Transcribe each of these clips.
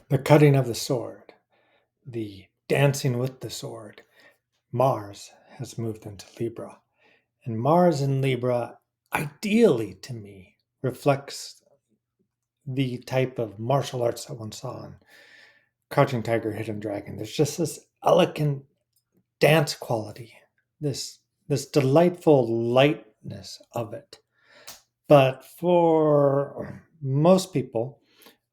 The cutting of the sword, the dancing with the sword. Mars has moved into Libra. And Mars in Libra, ideally to me, reflects the type of martial arts that one saw in Crouching Tiger, Hidden Dragon. There's just this elegant dance quality, this delightful lightness of it. But for most people,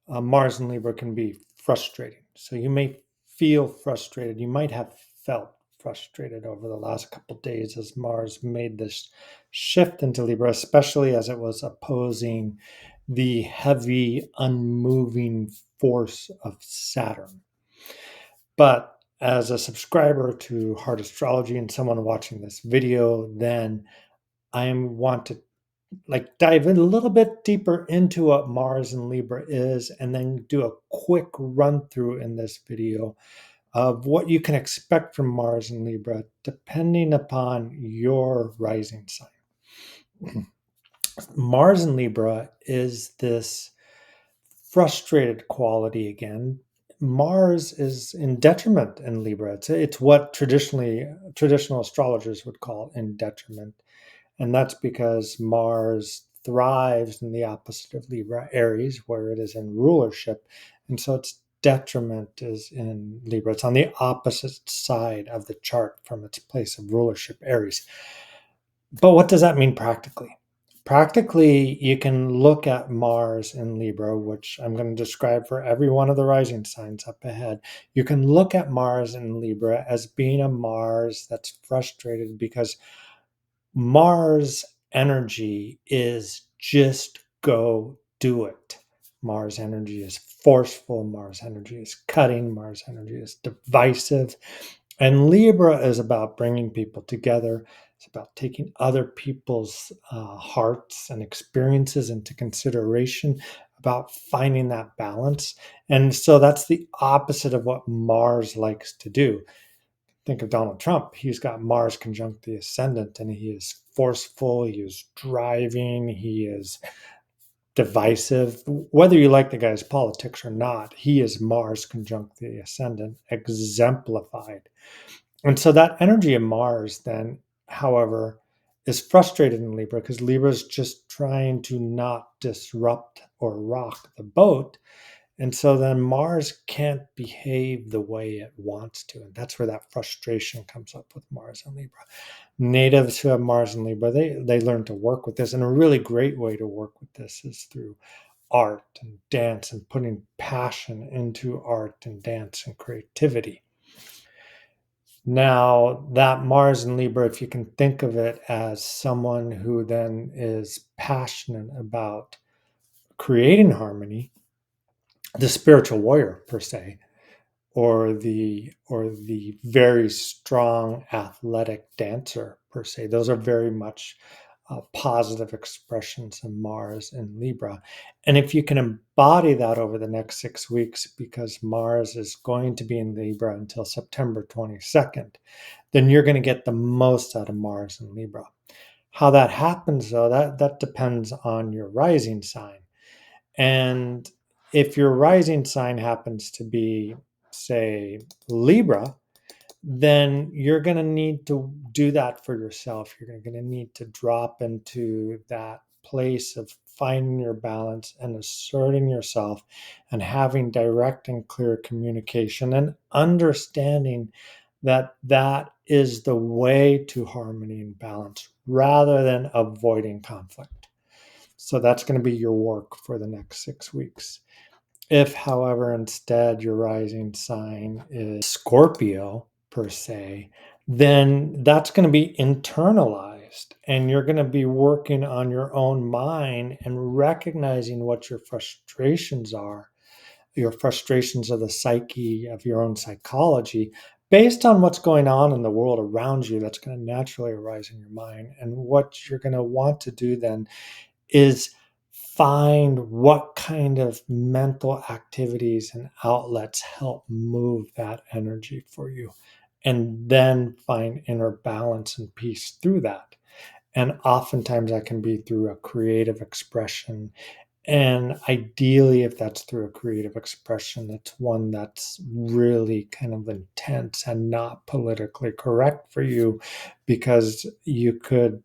Mars in Libra can be frustrating. So you may feel frustrated. You might have felt frustrated over the last couple of days as Mars made this shift into Libra, especially as it was opposing the heavy, unmoving force of Saturn. But as a subscriber to Heart Astrology and someone watching this video, then I want to dive in a little bit deeper into what Mars and Libra is, and then do a quick run through in this video of what you can expect from Mars and Libra depending upon your rising sign. Mars and Libra is this frustrated quality again. Mars is in detriment in Libra. It's what traditional astrologers would call in detriment. And that's because Mars thrives in the opposite of Libra, Aries, where it is in rulership. And so its detriment is in Libra. It's on the opposite side of the chart from its place of rulership, Aries. But what does that mean practically? Practically, you can look at Mars in Libra, which I'm going to describe for every one of the rising signs up ahead. You can look at Mars in Libra as being a Mars that's frustrated because Mars energy is just go do it. Mars energy is forceful. Mars energy is cutting. Mars energy is divisive. And Libra is about bringing people together. It's about taking other people's hearts and experiences into consideration, about finding that balance. And so that's the opposite of what Mars likes to do. Think of Donald Trump. He's got Mars conjunct the ascendant, and he is forceful, he is driving, he is divisive. Whether you like the guy's politics or not, he is Mars conjunct the ascendant, exemplified. And so that energy of Mars, then, however, is frustrated in Libra because Libra is just trying to not disrupt or rock the boat. And so then Mars can't behave the way it wants to. And that's where that frustration comes up with Mars and Libra. Natives who have Mars and Libra, they learn to work with this. And a really great way to work with this is through art and dance and putting passion into art and dance and creativity. Now, that Mars and Libra, if you can think of it as someone who then is passionate about creating harmony, the spiritual warrior per se, or the very strong athletic dancer per se. Those are very much positive expressions of Mars in Libra. And if you can embody that over the next 6 weeks, because Mars is going to be in Libra until September 22nd, then you're going to get the most out of Mars in Libra. How that happens, though, that depends on your rising sign. And if your rising sign happens to be, say, Libra, then you're going to need to do that for yourself. You're going to need to drop into that place of finding your balance and asserting yourself and having direct and clear communication and understanding that that is the way to harmony and balance rather than avoiding conflict. So that's going to be your work for the next 6 weeks. If, however, instead your rising sign is Scorpio per se, then that's going to be internalized and you're going to be working on your own mind and recognizing what your frustrations are, your frustrations of the psyche, of your own psychology, based on what's going on in the world around you. That's going to naturally arise in your mind. And what you're going to want to do then is find what kind of mental activities and outlets help move that energy for you, and then find inner balance and peace through that. And oftentimes that can be through a creative expression And ideally, if that's through a creative expression, it's one that's really kind of intense and not politically correct for you, because you could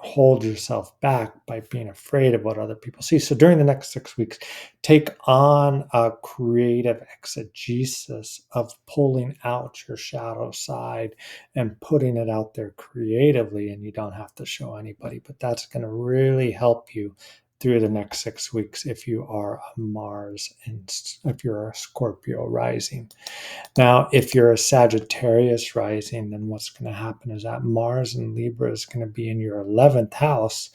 hold yourself back by being afraid of what other people see. So during the next 6 weeks, take on a creative exegesis of pulling out your shadow side and putting it out there creatively. And you don't have to show anybody, but that's going to really help you through the next 6 weeks if you are a Mars and if you're a Scorpio rising. Now, if you're a Sagittarius rising, then what's going to happen is that Mars in Libra is going to be in your 11th house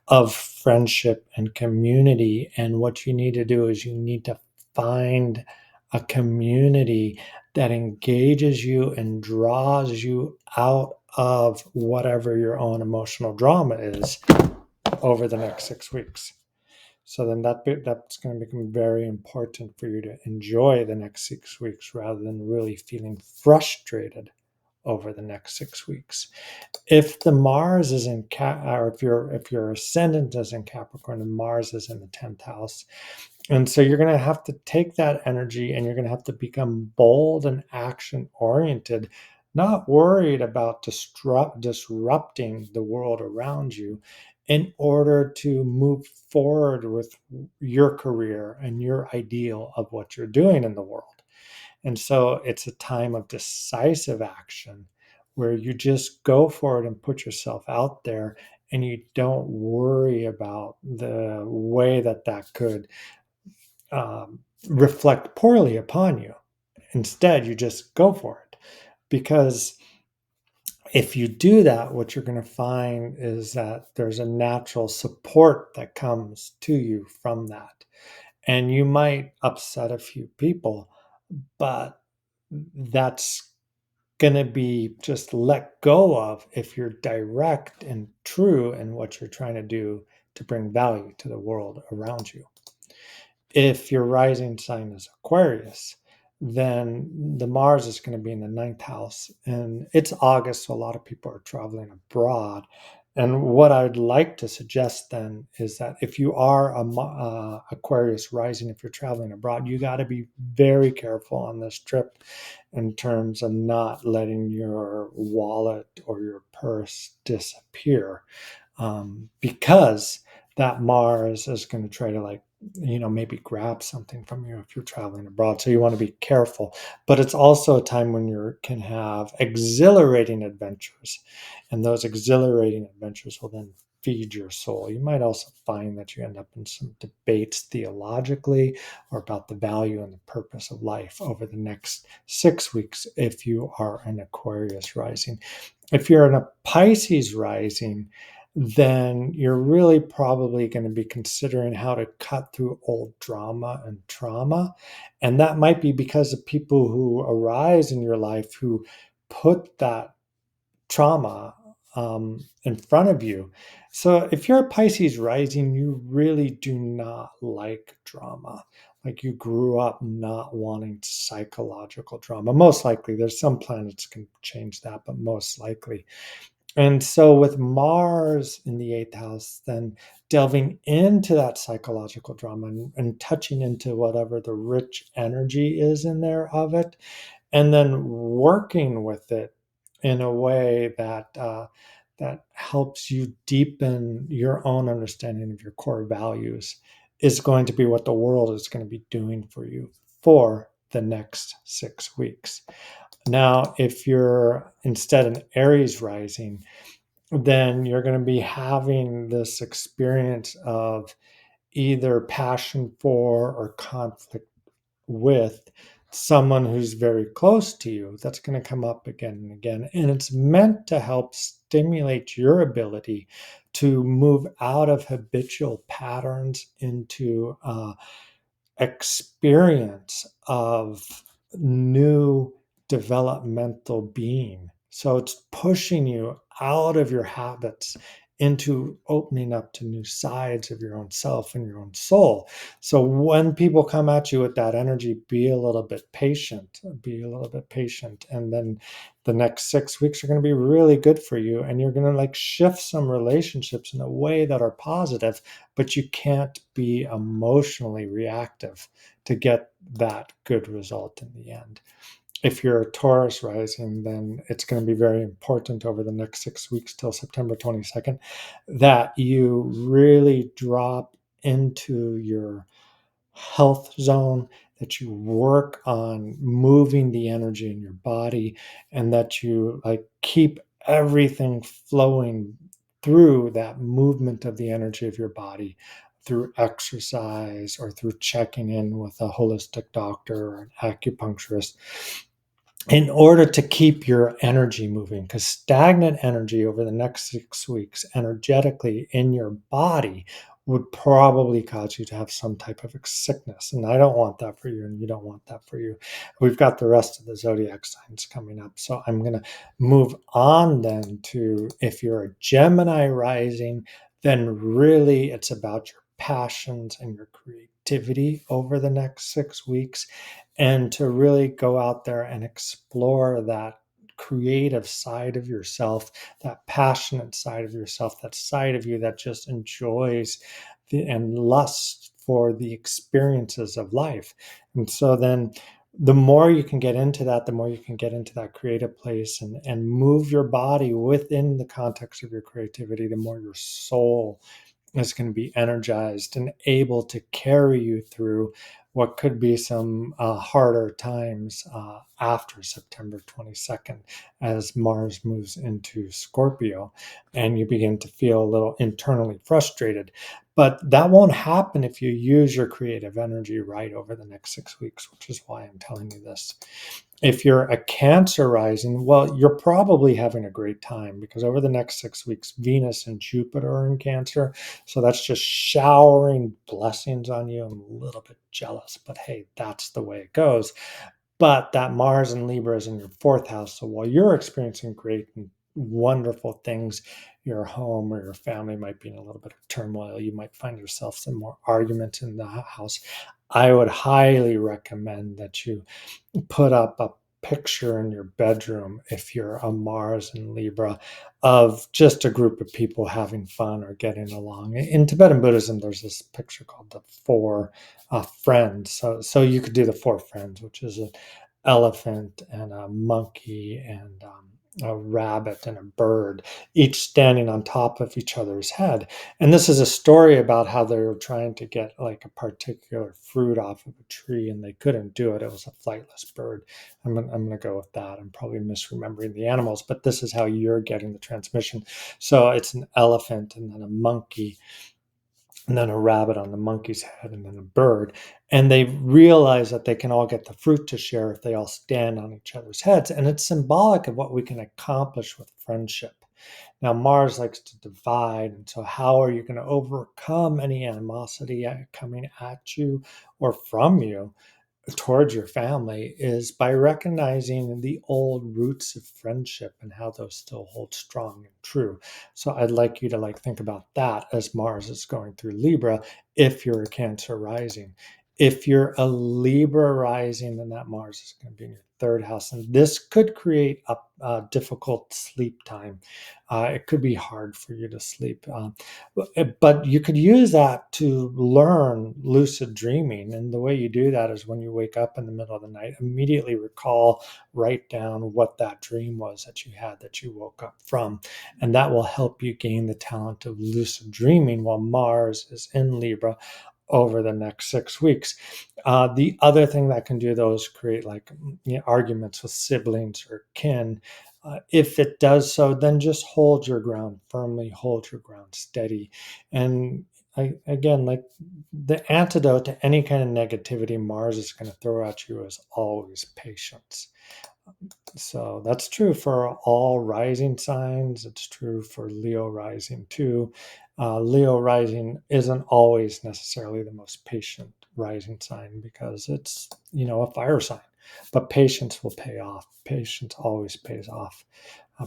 of friendship and community. And what you need to do is you need to find a community that engages you and draws you out of whatever your own emotional drama is over the next 6 weeks. So then that's going to become very important for you to enjoy the next 6 weeks rather than really feeling frustrated over the next 6 weeks. If the Mars is in or if your ascendant is in Capricorn and Mars is in the 10th house, and so you're going to have to take that energy and you're going to have to become bold and action oriented, not worried about disrupting the world around you in order to move forward with your career and your ideal of what you're doing in the world. And so it's a time of decisive action where you just go for it and put yourself out there, and you don't worry about the way that could reflect poorly upon you. Instead, you just go for it. Because if you do that, what you're going to find is that there's a natural support that comes to you from that. And you might upset a few people, but that's going to be just let go of if you're direct and true in what you're trying to do to bring value to the world around you. If your rising sign is Aquarius, then the Mars is going to be in the 9th house. And it's August, so a lot of people are traveling abroad. And what I'd like to suggest then is that if you are a Aquarius rising, if you're traveling abroad, you got to be very careful on this trip in terms of not letting your wallet or your purse disappear, because that Mars is going to try to maybe grab something from you if you're traveling abroad. So you want to be careful. But it's also a time when you can have exhilarating adventures, and those exhilarating adventures will then feed your soul. You might also find that you end up in some debates theologically or about the value and the purpose of life over the next 6 weeks if you are an Aquarius rising. If you're in a Pisces rising, then you're really probably going to be considering how to cut through old drama and trauma. And that might be because of people who arise in your life who put that trauma in front of you. So if you're a Pisces rising, you really do not like drama. Like you grew up not wanting psychological drama. Most likely, there's some planets can change that, but most likely. And so with Mars in the 8th house, then delving into that psychological drama and touching into whatever the rich energy is in there of it, and then working with it in a way that helps you deepen your own understanding of your core values, is going to be what the world is going to be doing for you for the next 6 weeks. Now, if you're instead an Aries rising, then you're going to be having this experience of either passion for or conflict with someone who's very close to you. That's going to come up again and again. And it's meant to help stimulate your ability to move out of habitual patterns into experience of new developmental being. So it's pushing you out of your habits into opening up to new sides of your own self and your own soul. So when people come at you with that energy, be a little bit patient, and then the next 6 weeks are going to be really good for you, and you're going to like shift some relationships in a way that are positive, but you can't be emotionally reactive to get that good result in the end. If you're a Taurus rising, then it's going to be very important over the next 6 weeks till September 22nd that you really drop into your health zone, that you work on moving the energy in your body, and that you like keep everything flowing through that movement of the energy of your body through exercise or through checking in with a holistic doctor or an acupuncturist in order to keep your energy moving, because stagnant energy over the next 6 weeks energetically in your body would probably cause you to have some type of sickness. And I don't want that for you, and you don't want that for you. We've got the rest of the zodiac signs coming up. So I'm going to move on then to, if you're a Gemini rising, then really it's about your passions and your creativity over the next 6 weeks, and to really go out there and explore that creative side of yourself, that passionate side of yourself, that side of you that just enjoys and lusts for the experiences of life. And so then the more you can get into that, the more you can get into that creative place and move your body within the context of your creativity, the more your soul is going to be energized and able to carry you through what could be some harder times after September 22nd as Mars moves into Scorpio and you begin to feel a little internally frustrated. But that won't happen if you use your creative energy right over the next 6 weeks, which is why I'm telling you this. If you're a Cancer rising, well, you're probably having a great time because over the next 6 weeks, Venus and Jupiter are in Cancer. So that's just showering blessings on you. I'm a little bit jealous, but hey, that's the way it goes. But that Mars and Libra is in your fourth house. So while you're experiencing great and wonderful things, your home or your family might be in a little bit of turmoil. You might find yourself some more arguments in the house. I would highly recommend that you put up a picture in your bedroom if you're a Mars and Libra of just a group of people having fun or getting along. In Tibetan Buddhism, there's this picture called the four friends. So you could do the four friends, which is an elephant and a monkey and a rabbit and a bird, each standing on top of each other's head. And this is a story about how they were trying to get like a particular fruit off of a tree and they couldn't do it. It was a flightless bird. I'm going to go with that. I'm probably misremembering the animals, but this is how you're getting the transmission. So it's an elephant and then a monkey and then a rabbit on the monkey's head and then a bird. And they realize that they can all get the fruit to share if they all stand on each other's heads. And it's symbolic of what we can accomplish with friendship. Now, Mars likes to divide. And so, how are you going to overcome any animosity coming at you or from you towards your family is by recognizing the old roots of friendship and how those still hold strong and true. So I'd like you to like think about that as Mars is going through Libra if you're a Cancer rising. If you're a Libra rising, then that Mars is going to be in your third house. And this could create a difficult sleep time. It could be hard for you to sleep. But you could use that to learn lucid dreaming. And the way you do that is when you wake up in the middle of the night, immediately recall, write down what that dream was that you had that you woke up from. And that will help you gain the talent of lucid dreaming while Mars is in Libra over the next 6 weeks. The other thing that can do those create like arguments with siblings or kin. If it does so, then just hold your ground firmly, hold your ground steady. And again, like the antidote to any kind of negativity Mars is going to throw at you is always patience. So that's true for all rising signs. It's true for Leo rising too. Leo rising isn't always necessarily the most patient rising sign because it's, a fire sign, but patience will pay off. Patience always pays off.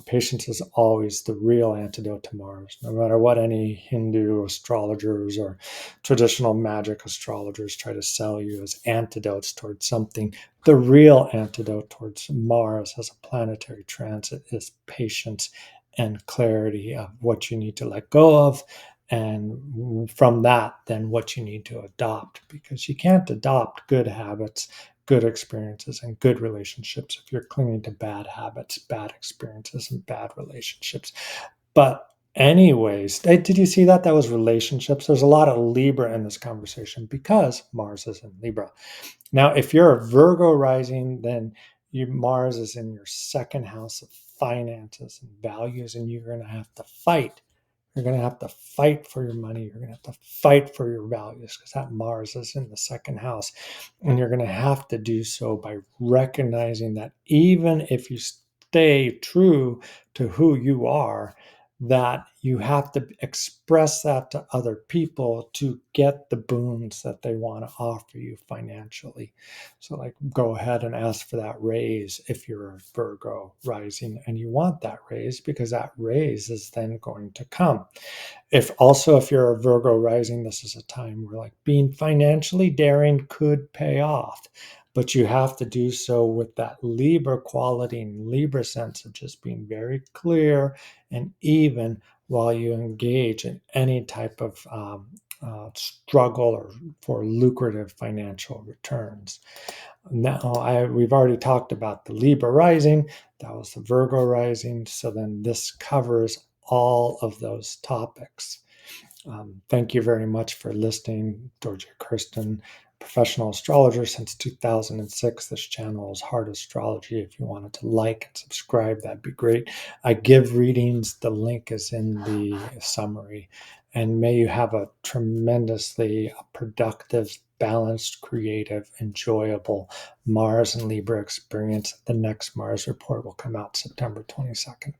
Patience is always the real antidote to Mars. No matter what any Hindu astrologers or traditional magic astrologers try to sell you as antidotes towards something, the real antidote towards Mars as a planetary transit is patience and clarity of what you need to let go of. And from that, then what you need to adopt, because you can't adopt good habits, good experiences, and good relationships if you're clinging to bad habits, bad experiences, and bad relationships. But anyways, did you see that? That was relationships. There's a lot of Libra in this conversation because Mars is in Libra. Now, if you're a Virgo rising, then Mars is in your second house of finances and values, and you're going to have to fight. You're going to have to fight for your money. You're going to have to fight for your values because that Mars is in the second house. And you're going to have to do so by recognizing that even if you stay true to who you are, that you have to express that to other people to get the boons that they want to offer you financially. So, like, go ahead and ask for that raise if you're a Virgo rising and you want that raise, because that raise is then going to come. If you're a Virgo rising, this is a time where, like, being financially daring could pay off, but you have to do so with that Libra quality and Libra sense of just being very clear and even while you engage in any type of struggle or for lucrative financial returns. Now, we've already talked about the Libra rising. That was the Virgo rising. So then this covers all of those topics. Thank you very much for listening. Dorje Kirsten, professional astrologer since 2006. This channel is Heart Astrology. If you wanted to like and subscribe, that'd be great. I give readings. The link is in the summary. And may you have a tremendously productive, balanced, creative, enjoyable Mars and Libra experience. The next Mars report will come out September 22nd.